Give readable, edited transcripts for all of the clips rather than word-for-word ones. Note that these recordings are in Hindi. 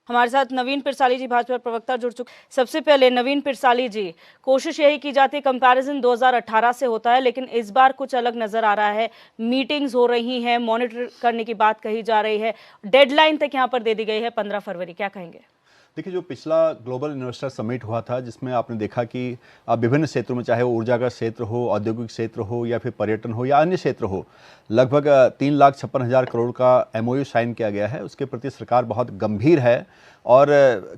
हमारे साथ नवीन पिरसाली जी भाजपा प्रवक्ता जुड़ चुके। सबसे पहले नवीन पिरसाली जी, कोशिश यही की जाती है, कंपैरिजन 2018 से होता है, लेकिन इस बार कुछ अलग नजर आ रहा है। मीटिंग्स हो रही हैं, मॉनिटर करने की बात कही जा रही है, डेडलाइन तक यहाँ पर दे दी गई है 15 फरवरी। क्या कहेंगे? देखिए, जो पिछला ग्लोबल इन्वेस्टर समिट हुआ था, जिसमें आपने देखा कि विभिन्न क्षेत्रों में, चाहे वो ऊर्जा का क्षेत्र हो, औद्योगिक क्षेत्र हो, या फिर पर्यटन हो, या अन्य क्षेत्र हो, लगभग 3,56,000 करोड़ का MOU साइन किया गया है। उसके प्रति सरकार बहुत गंभीर है। और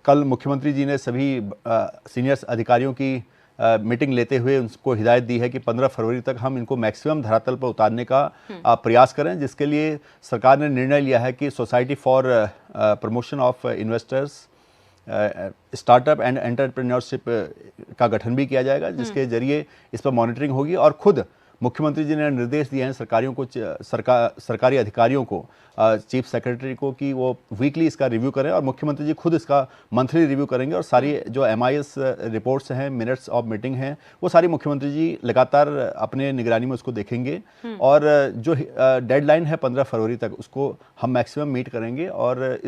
कल मुख्यमंत्री जी ने सभी सीनियर अधिकारियों की मीटिंग लेते हुए उनको हिदायत दी है कि 15 फरवरी तक हम इनको मैक्सिमम धरातल पर उतारने का प्रयास करें, जिसके लिए सरकार ने निर्णय लिया है कि society for promotion of investors, startup and entrepreneurship का गठन भी किया जाएगा, जिसके जरिए इस पर मॉनिटरिंग होगी। और खुद मुख्यमंत्री जी ने निर्देश दिए हैं सरकारी अधिकारियों को, चीफ सेक्रेटरी को, कि वो वीकली इसका रिव्यू करें, और मुख्यमंत्री जी खुद इसका मंथली रिव्यू करेंगे। और सारी जो MIS रिपोर्ट्स हैं, मिनट्स ऑफ मीटिंग हैं, वो सारी मुख्यमंत्री जी लगातार अपने निगरानी में उसको देखेंगे। और जो डेडलाइन है 15 फरवरी तक, उसको हम मैक्सिमम मीट करेंगे। और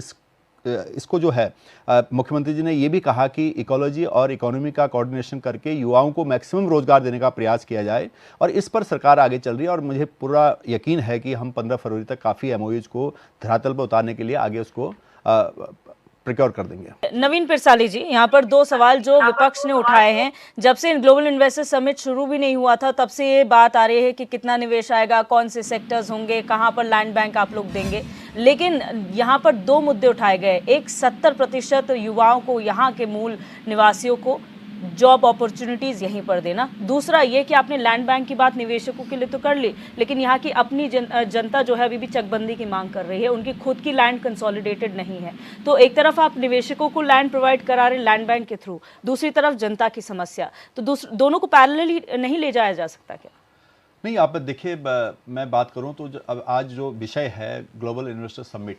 इसको जो है, मुख्यमंत्री जी ने ये भी कहा कि इकोलॉजी और इकोनॉमी का कोऑर्डिनेशन करके युवाओं को मैक्सिमम रोजगार देने का प्रयास किया जाए, और इस पर सरकार आगे चल रही है। और मुझे पूरा यकीन है कि हम 15 फरवरी तक काफ़ी MOUs को धरातल पर उतारने के लिए आगे उसको प्रिक्योर कर देंगे। नवीन पिरसाली जी, यहाँ पर दो सवाल जो विपक्ष ने उठाए हैं। जब से ग्लोबल इन्वेस्टर समिट शुरू भी नहीं हुआ था, तब से ये बात आ रही है कि कितना निवेश आएगा, कौन से सेक्टर्स होंगे, कहाँ पर लैंड बैंक आप लोग देंगे। लेकिन यहाँ पर दो मुद्दे उठाए गए। एक, 70% युवाओं को, यहाँ के मूल निवासियों को जॉब अपॉर्चुनिटीज यहीं पर देना। दूसरा ये कि आपने लैंड बैंक की बात निवेशकों के लिए तो कर ली, लेकिन यहाँ की अपनी जनता जो है अभी भी चकबंदी की मांग कर रही है। उनकी खुद की लैंड कंसोलिडेटेड नहीं है। तो एक तरफ आप निवेशकों को लैंड प्रोवाइड करा रहे लैंड बैंक के थ्रू, दूसरी तरफ जनता की समस्या, तो दोनों को पैरेलली नहीं ले जाया जा सकता क्या? नहीं, आप देखिए, मैं बात करूं तो अब आज जो विषय है ग्लोबल इन्वेस्टर समिट,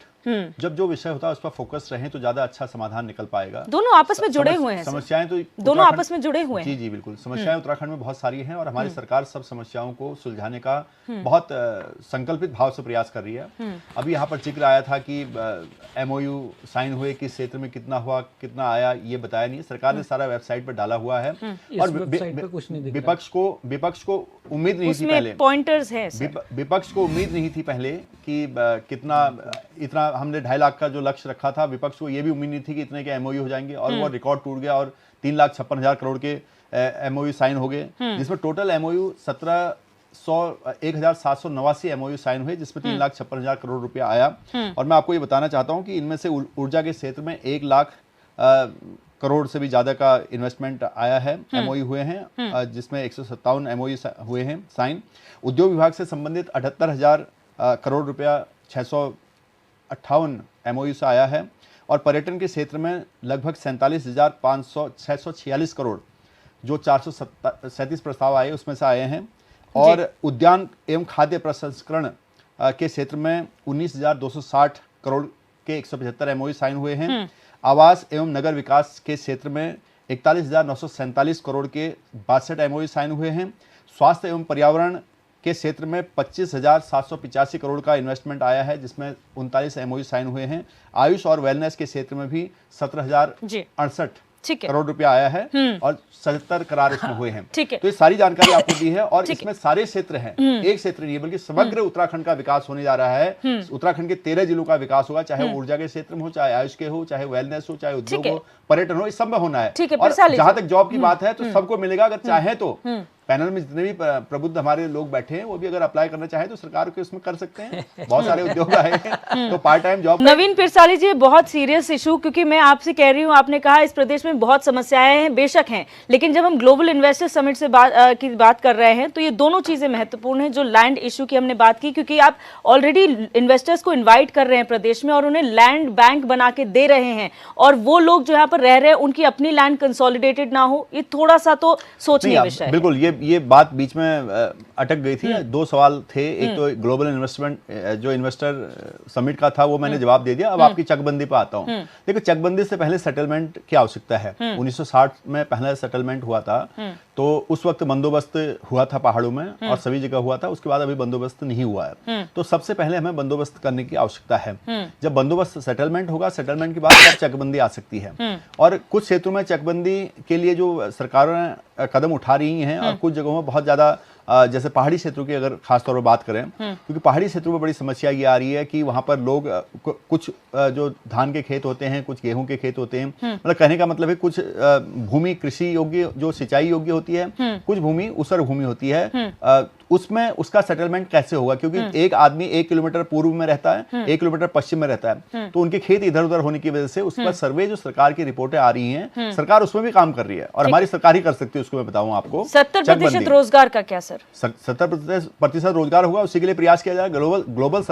जब जो विषय होता है उस पर फोकस रहे तो ज्यादा अच्छा समाधान निकल पाएगा। दोनों आपस में जुड़े हुए हैं, समस्याएं तो दोनों आपस में जुड़े हुए हैं। जी बिल्कुल, समस्याएं उत्तराखंड में बहुत सारी हैं, और हमारी सरकार सब समस्याओं को सुलझाने का बहुत संकल्पित भाव से प्रयास कर रही है। अभी यहाँ पर जिक्र आया था कि MOU साइन हुए, किस क्षेत्र में कितना हुआ, कितना आया, ये बताया नहीं। सरकार ने सारा वेबसाइट पर डाला हुआ है, और विपक्ष को उम्मीद नहीं थी पहले, पॉइंटर्स हैं, विपक्ष को उम्मीद नहीं थी पहले कि इतना हमने 2.5 लाख का जो लक्ष्य रखा था, विपक्ष को ये भी उम्मीद नहीं थी कि इतने के MOU हो जाएंगे, और वो रिकॉर्ड टूट गया, और 3,56,000 करोड़ के MOU साइन हो गए, जिसमें टोटल MOU 1,789 MOU साइन हुए, जिसमें 3,56,000 करोड़ रुपया आया। और मैं आपको ये बताना चाहता हूँ कि इनमें से ऊर्जा के क्षेत्र में 1 लाख करोड़ से भी ज्यादा का इन्वेस्टमेंट आया है, MOU हुए हैं, जिसमें 157 MOU हुए हैं साइन। उद्योग विभाग से संबंधित 78,000 करोड़ रुपया 658 MOU से आया है, और पर्यटन के क्षेत्र में लगभग 47,646 करोड़, जो 437 प्रस्ताव आए उसमें से आए हैं। और उद्यान एवं खाद्य प्रसंस्करण के क्षेत्र में 19,260 करोड़ के 175 MOU साइन हुए हैं। आवास एवं नगर विकास के क्षेत्र में 41,947 करोड़ के 62 MOU साइन हुए हैं। स्वास्थ्य एवं पर्यावरण के क्षेत्र में 25,785 करोड़ का इन्वेस्टमेंट आया है, जिसमें 39 MOU साइन हुए हैं। आयुष और वेलनेस के क्षेत्र में भी 17,068 करोड़ रुपया आया है, और 77 करार इसमें हुए हैं। तो ये सारी जानकारी आपको दी है, और इसमें सारे क्षेत्र हैं, एक क्षेत्र नहीं है, बल्कि समग्र उत्तराखंड का विकास होने जा रहा है। उत्तराखंड के 13 जिलों का विकास होगा, चाहे ऊर्जा के क्षेत्र में हो, चाहे आयुष के हो, चाहे वेलनेस हो, चाहे उद्योग हो, पर्यटन हो, इस सब में होना है। और जहां तक जॉब की बात है तो सबको मिलेगा, अगर चाहे तो। पैनल में जितने भी प्रबुद्ध हमारे लोग बैठे हैं, वो भी अगर अप्लाई करना चाहे तो सरकार को इसमें कर सकते हैं। बहुत सारे उद्योग आए हैं, तो पार्ट टाइम जॉब। नवीन पिरसाली जी, बहुत सीरियस इशू, क्योंकि मैं आपसे कह रही हूँ, आपने कहा इस प्रदेश में बहुत समस्याएं हैं, बेशक हैं, लेकिन जब हम ग्लोबल इन्वेस्टर समिट से बात कर रहे हैं, तो ये दोनों चीजें महत्वपूर्ण हैं। जो लैंड इशू की हमने बात की, क्योंकि आप ऑलरेडी इन्वेस्टर्स को इन्वाइट कर रहे हैं प्रदेश में, और उन्हें लैंड बैंक बना के दे रहे हैं, और वो लोग जो यहाँ पर रह रहे हैं उनकी अपनी लैंड कंसोलिडेटेड ना हो, ये थोड़ा सा तो सोचनीय विषय है। बिल्कुल, ये बात बीच में अटक गई थी। दो सवाल थे, एक तो ग्लोबल इन्वेस्टमेंट जो इन्वेस्टर समिट का था वो मैंने जवाब दे दिया। अब आपकी चकबंदी पे आता हूँ। देखो, चकबंदी से पहले सेटलमेंट की आवश्यकता है। 1960 में पहला सेटलमेंट हुआ था, तो उस वक्त बंदोबस्त हुआ था पहाड़ों में और सभी जगह हुआ था। उसके बाद अभी बंदोबस्त नहीं हुआ है, तो सबसे पहले हमें बंदोबस्त करने की आवश्यकता है। जब बंदोबस्त सेटलमेंट होगा, सेटलमेंट के बाद तब चकबंदी आ सकती है। और कुछ क्षेत्रों में चकबंदी के लिए जो सरकारें कदम उठा रही हैं और कुछ जगहों में बहुत ज्यादा, जैसे पहाड़ी क्षेत्रों की अगर खास तौर पर बात करें, क्योंकि पहाड़ी क्षेत्रों में बड़ी समस्या ये आ रही है कि वहां पर लोग कुछ जो धान के खेत होते हैं, कुछ गेहूं के खेत होते हैं, मतलब कहने का मतलब है कुछ भूमि कृषि योग्य जो सिंचाई योग्य होती है, कुछ भूमि ऊसर भूमि होती है, उसमें उसका सेटलमेंट कैसे होगा? क्योंकि एक आदमी 1 किलोमीटर पूर्व में रहता है, 1 किलोमीटर पश्चिम में रहता है, तो उनके खेत इधर उधर होने की वजह से उस पर सर्वे जो सरकार की रिपोर्टें आ रही हैं, सरकार उसमें भी काम कर रही है और हमारी सरकार ही कर सकती है। उसको मैं बताऊं आपको, 70% रोजगार का क्या सर? 70% रोजगार होगा, उसी के लिए प्रयास किया जाएगा। ग्लोबल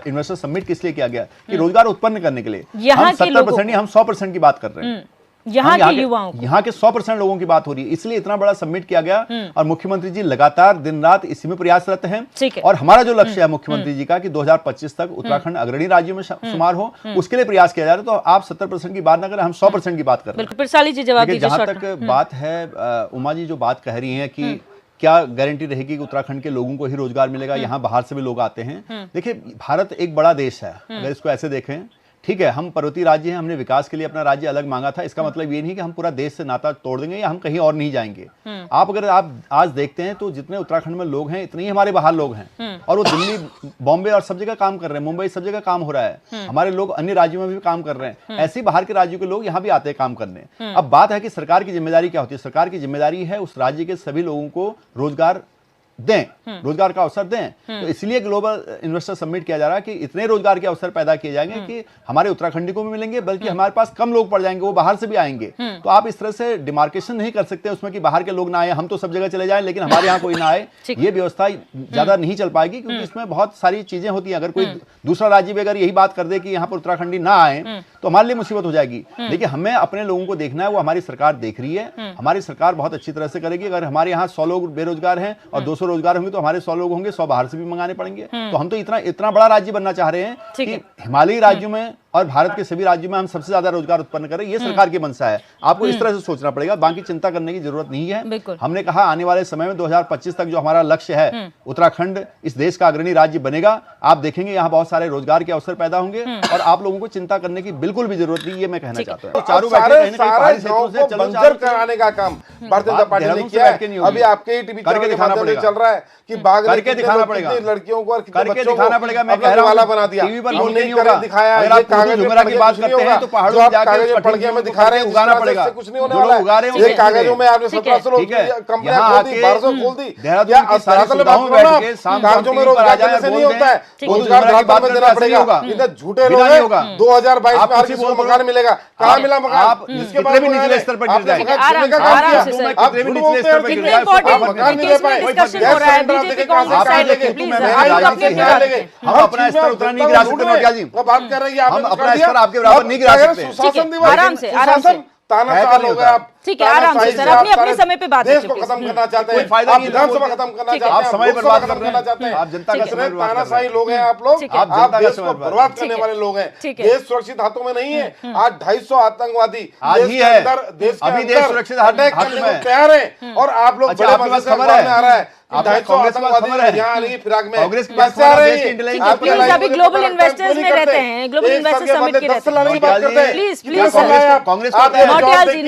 इन्वेस्टर समिट किस लिए किया गया? कि रोजगार उत्पन्न करने के लिए। यहाँ हम 70% नहीं, हम 100% की बात कर रहे हैं। यहाँ के युवाओं, यहाँ के 100% लोगों की बात हो रही है, इसलिए इतना बड़ा सबमिट किया गया। और मुख्यमंत्री जी लगातार दिन रात इसी में प्रयासरत हैं। और हमारा जो लक्ष्य है मुख्यमंत्री जी का कि 2025 तक उत्तराखंड अग्रणी राज्यों में शुमार हो, उसके लिए प्रयास किया जा रहा है। तो आप 70% की बात ना करें, हम 100% की बात कर रहे हैं। जहां तक बात है, उमा जी जो बात कह रही है कि क्या गारंटी रहेगी कि उत्तराखंड के लोगों को ही रोजगार मिलेगा, यहाँ बाहर से भी लोग आते हैं। देखिए, भारत एक बड़ा देश है, अगर इसको ऐसे देखें, ठीक है, हम पर्वतीय राज्य हैं, हमने विकास के लिए अपना राज्य अलग मांगा था। इसका मतलब ये नहीं कि हम पूरा देश से नाता तोड़ देंगे या हम कहीं और नहीं जाएंगे। अगर आप आज देखते हैं तो जितने उत्तराखंड में लोग हैं, इतने ही हमारे बाहर लोग हैं, और वो दिल्ली, बॉम्बे और सब जगह काम कर रहे हैं, मुंबई सब जगह काम हो रहा है। हमारे लोग अन्य राज्यों में भी काम कर रहे हैं, ऐसे ही बाहर के राज्यों के लोग यहाँ भी आते हैं काम करने। अब बात है कि सरकार की जिम्मेदारी क्या होती है? सरकार की जिम्मेदारी है उस राज्य के सभी लोगों को रोजगार दें, रोजगार का अवसर दें। तो इसलिए ग्लोबल इन्वेस्टर समिट किया जा रहा है कि इतने रोजगार के अवसर पैदा किए जाएंगे कि हमारे उत्तराखंडी को भी मिलेंगे, बल्कि हमारे पास कम लोग पड़ जाएंगे, वो बाहर से भी आएंगे। तो आप इस तरह से डिमार्केशन नहीं कर सकते उसमें कि बाहर के लोग ना आए, हम तो सब जगह चले जाएं लेकिन हमारे यहाँ कोई ना आए। ये व्यवस्था ज्यादा नहीं चल पाएगी, क्योंकि इसमें बहुत सारी चीजें होती हैं। अगर कोई दूसरा राज्य भी अगर यही बात कर दे कि यहाँ पर उत्तराखंडी ना आए, तो हमारे लिए मुसीबत हो जाएगी। लेकिन हमें अपने लोगों को देखना है, वो हमारी सरकार देख रही है। हमारी सरकार बहुत अच्छी तरह से करेगी। अगर हमारे यहाँ 100 लोग बेरोजगार हैं और 200 रोजगार होंगे, तो हमारे 100 लोग होंगे, 100 बाहर से भी मंगाने पड़ेंगे। तो हम तो इतना बड़ा राज्य बनना चाह रहे हैं कि हिमालयी राज्यों में और भारत के सभी राज्यों में हम सबसे ज्यादा रोजगार उत्पन्न करें। ये सरकार की मंशा है। आपको इस तरह से सोचना पड़ेगा, बाकी चिंता करने की जरूरत नहीं है। हमने कहा आने वाले समय में 2025 तक जो हमारा लक्ष्य है, उत्तराखंड इस देश का अग्रणी राज्य बनेगा। आप देखेंगे यहाँ बहुत सारे रोजगार के अवसर पैदा होंगे और आप लोगों को चिंता करने की बिल्कुल भी जरूरत नहीं, ये मैं कहना चाहता हूँ। चारों बंजर कराने का काम भारतीय जनता पार्टी ने किया है। अभी आपके टीवी करके दिखाना पड़ेगा, चल रहा है कि बाग करके दिखाना पड़ेगा, लड़कियों को और करके दिखाना पड़ेगा। मैं कह रहा हूं, बना दिया, टीवी पर बोल के नहीं होगा। दिखाया अगर आप कागज की बात करते हैं तो पहाड़ों में जाकर पड़कियां में दिखा रहे हैं, उगाना पड़ेगा, कुछ नहीं होने वाला है। ये कागजों में आपने 1700 कंपनियां खोल दी, 1200 खोल दी। देहरादून की सारी सुविधाओं में बैठ के शाम कागजों में रोजगार जैसे नहीं होता है, रोजगार धरातल में देना पड़ेगा। इधर झूठे लोग हैं, 2022 में हर किसी को मकान मिलेगा। कहाँ मिला मकान? आप कितने भी निचले स्तर पर गिर जाएंगे, आप कितने भी निचले स्तर पर गिर जाएंगे, मकान नहीं ले पाए। हम अपना स्तर उतना नहीं गिरा सकते नोटिया जी, बात कर रही है, हम अपना स्तर आपके बराबर नहीं गिरा सकते। आराम से, आराम से, तानाशाह हो गए आप। ठीक है, आराम से सर, अपने समय पे बात देश को खत्म करना चाहते हैं, आप विधानसभा खत्म करना चाहते हैं, आप समय बर्बाद करना चाहते हैं, आप जनता का समय बर्बाद तानाशाही लोग हैं आप लोग, आप देश को बर्बाद करने वाले लोग हैं। देश सुरक्षित हाथों में नहीं है। आज 250 आतंकवादी आज ही है, अभी देश सुरक्षित अटैक करने को तैयार है, और आप लोग बड़े मजे से खबर आ रहा है 250 आतंकवादी यहाँ आ रही है फिराक में, कांग्रेस के पास आ रही है। प्लीज, अभी ग्लोबल इन्वेस्टर्स में रहते हैं, ग्लोबल इन्वेस्टर समिट की रहते हैं। प्लीज प्लीज कांग्रेस नोटियाल जी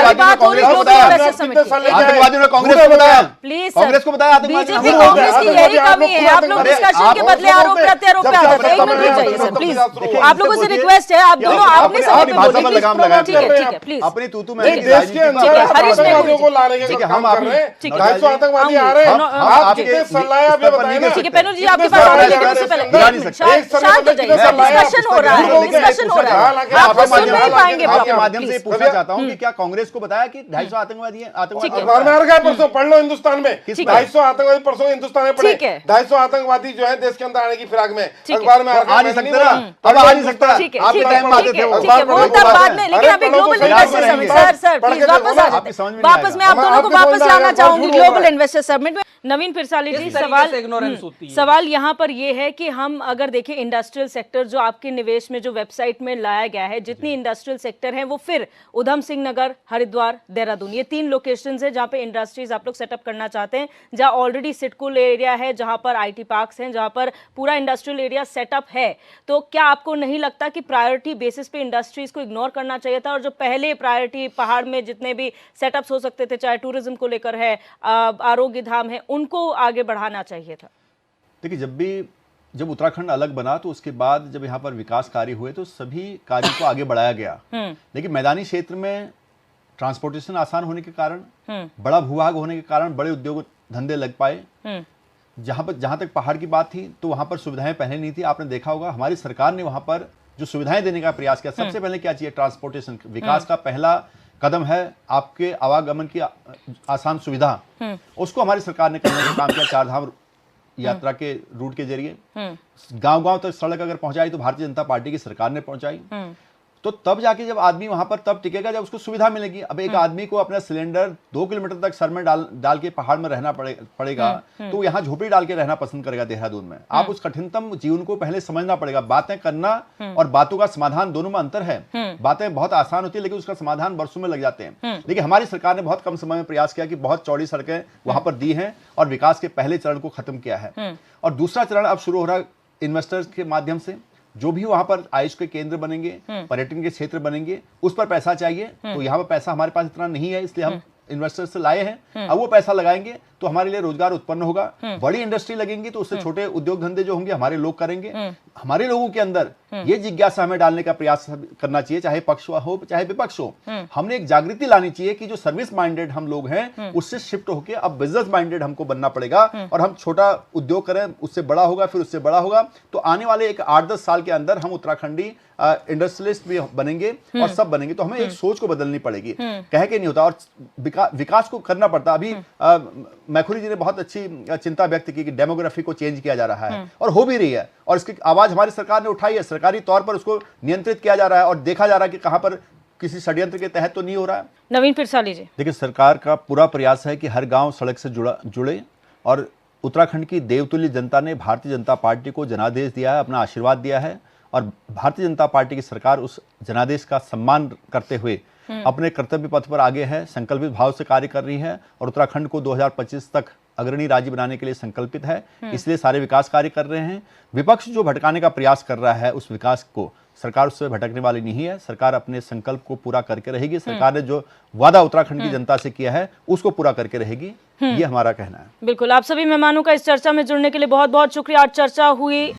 अभी बात हो रही है ग्लोबल इन्वेस्टर समिट की। आतंकवादियों ने कांग्रेस को बताया, प्लीज कांग्रेस को बताया बीजेपी कांग्रेस की यही कमी है। आप लोग डिस्कशन के बदले आरोप प्रत्यारोप पे आ जाते हैं। 1 मिनट रुक जाइए सर प्लीज, आप लोगों से रिक्वेस्ट है, आप दोनों आपने समय पे बोलिए। ठीक है, ठीक है, प्लीज। अपनी तूतू में देश के अंदर आतंकवादियों को लाने के काम कर रहे हैं, 250 आतंकवादी आ रहे हैं, आप कितने सलाह आप ये बताइए ना। ठीक है पेनू जी, आपके पास आने लेकिन उससे पहले शांत हो जाइए, डिस्कशन हो रहा है, डिस्कशन हो रहा है, आप सुन नहीं पाएंगे। आपके माध्यम से पूछना चाहता हूं कि क्या कांग्रेस को उसको बताया कि 250 आतंकवादी हैं, आतंकवादी अखबार में आ रखा है परसों, पढ़ लो हिंदुस्तान में, 250 आतंकवादी परसों हिंदुस्तान में पढ़े, 250 आतंकवादी जो है देश के अंदर आने की फिराक में, अखबार में आ नहीं सकता, अब आ नहीं सकता, आपके टाइम में आते थे वो, वो तब बाद में, लेकिन अभी global investor summit, sir please वापस आ जाते, वापस मैं आप दोनों को वापस लाना चाहूंगी ग्लोबल इन्वेस्टर समिट में। नवीन फिरसाली जी, सवाल यहाँ पर ये है कि हम अगर देखें इंडस्ट्रियल सेक्टर जो आपके निवेश में जो वेबसाइट में लाया गया है, जितनी इंडस्ट्रियल सेक्टर है वो फिर उधम सिंह नगर, हरिद्वार, देहरादून, ये 3 लोकेशंस है जहाँ पे इंडस्ट्रीज आप लोग सेटअप करना चाहते हैं, जहाँ ऑलरेडी सिडकुल एरिया है, जहाँ पर आईटी पार्क्स हैं, जहाँ पर पूरा इंडस्ट्रियल एरिया सेटअप है। तो क्या आपको नहीं लगता कि प्रायोरिटी बेसिस पे इंडस्ट्रीज को इग्नोर करना चाहिए था, और जो पहले प्रायोरिटी पहाड़ में जितने भी सेटअप्स हो सकते थे, चाहे टूरिज्म को लेकर है, आरोग्य धाम है, उनको आगे बढ़ाना चाहिए था? देखिए, जब उत्तराखंड अलग बना तो उसके बाद जब यहाँ पर विकास कार्य हुए तो सभी कार्यों को आगे बढ़ाया गया। लेकिन मैदानी क्षेत्र में ट्रांसपोर्टेशन आसान होने के कारण, बड़ा भूभाग होने के कारण बड़े उद्योग धंधे लग पाए। जहां तक पहाड़ की बात थी तो वहां पर सुविधाएं पहले नहीं थी। आपने देखा होगा हमारी सरकार ने वहां पर जो सुविधाएं देने का प्रयास किया, सबसे पहले क्या चाहिए? ट्रांसपोर्टेशन। विकास का पहला कदम है आपके आवागमन की आसान सुविधा, उसको हमारी सरकार ने करने का काम किया। 4 धाम यात्रा के रूट के जरिए गांव-गांव तक सड़क अगर पहुंचाई तो भारतीय जनता पार्टी की सरकार ने पहुंचाई। तो तब जाके जब आदमी वहां पर तब टिकेगा जब उसको सुविधा मिलेगी। अब एक आदमी को अपना सिलेंडर 2 किलोमीटर तक सर में डाल के पहाड़ में रहना पड़ेगा तो यहाँ झोपड़ी डाल के रहना पसंद करेगा देहरादून में। आप उस कठिनतम जीवन को पहले समझना पड़ेगा। बातें करना और बातों का समाधान दोनों में अंतर है। बातें बहुत आसान होती है लेकिन उसका समाधान वर्षों में लग जाते हैं। लेकिन हमारी सरकार ने बहुत कम समय में प्रयास किया कि बहुत चौड़ी सड़कें वहां पर दी हैं और विकास के पहले चरण को खत्म किया है। और दूसरा चरण अब शुरू हो रहा है इन्वेस्टर्स के माध्यम से। जो भी वहां पर आयुष के केंद्र बनेंगे, पर्यटन के क्षेत्र बनेंगे, उस पर पैसा चाहिए। तो यहाँ पर पैसा हमारे पास इतना नहीं है, इसलिए हम इन्वेस्टर्स से लाए हैं। अब वो पैसा लगाएंगे तो हमारे लिए रोजगार उत्पन्न होगा। बड़ी इंडस्ट्री लगेंगी तो उससे छोटे उद्योग धंधे जो होंगे हमारे लोग करेंगे। हमारे लोगों के अंदर ये जिज्ञासा हमें डालने का प्रयास करना चाहिए, चाहे पक्ष हो चाहे विपक्ष हो। हमने एक जागृति लानी चाहिए कि जो सर्विस माइंडेड हम लोग हैं उससे शिफ्ट होकर अब बिजनेस माइंडेड हमको बनना पड़ेगा। और हम छोटा उद्योग करें, उससे बड़ा होगा, फिर उससे बड़ा होगा। तो आने वाले एक 8-10 साल के अंदर हम उत्तराखंडी इंडस्ट्रियलिस्ट भी बनेंगे और सब बनेंगे। तो हमें एक सोच को बदलनी पड़ेगी, कह के नहीं होता। और विकास को करना पड़ता। अभी मैखुरी जी ने बहुत अच्छी चिंता व्यक्त की कि डेमोग्राफी को चेंज किया जा रहा है और हो भी रही है। और इसकी आवाज हमारी सरकार ने उठाई है। सरकारी तौर पर उसको नियंत्रित किया जा रहा है और देखा जा रहा है कि कहां पर किसी षड्यंत्र के तहत तो नहीं हो रहा है। नवीन फिरसाली जी, देखिए, सरकार का पूरा प्रयास है कि हर गांव सड़क से जुड़े। और उत्तराखंड की देवतुल्य जनता ने भारतीय जनता पार्टी को जनादेश दिया है, अपना आशीर्वाद दिया है। और भारतीय जनता पार्टी की सरकार उस जनादेश का सम्मान करते हुए अपने कर्तव्य पथ पर आगे है, संकल्पित भाव से कार्य कर रही है। और उत्तराखंड को 2025 तक अग्रणी राज्य बनाने के लिए संकल्पित है। इसलिए सारे विकास कार्य कर रहे हैं। विपक्ष जो भटकाने का प्रयास कर रहा है उस विकास को, सरकार उससे भटकने वाली नहीं है। सरकार अपने संकल्प को पूरा करके रहेगी। सरकार ने जो वादा उत्तराखंड की जनता से किया है उसको पूरा करके रहेगी, ये हमारा कहना है। बिल्कुल। आप सभी मेहमानों का इस चर्चा में जुड़ने के लिए बहुत बहुत शुक्रिया। आज चर्चा हुई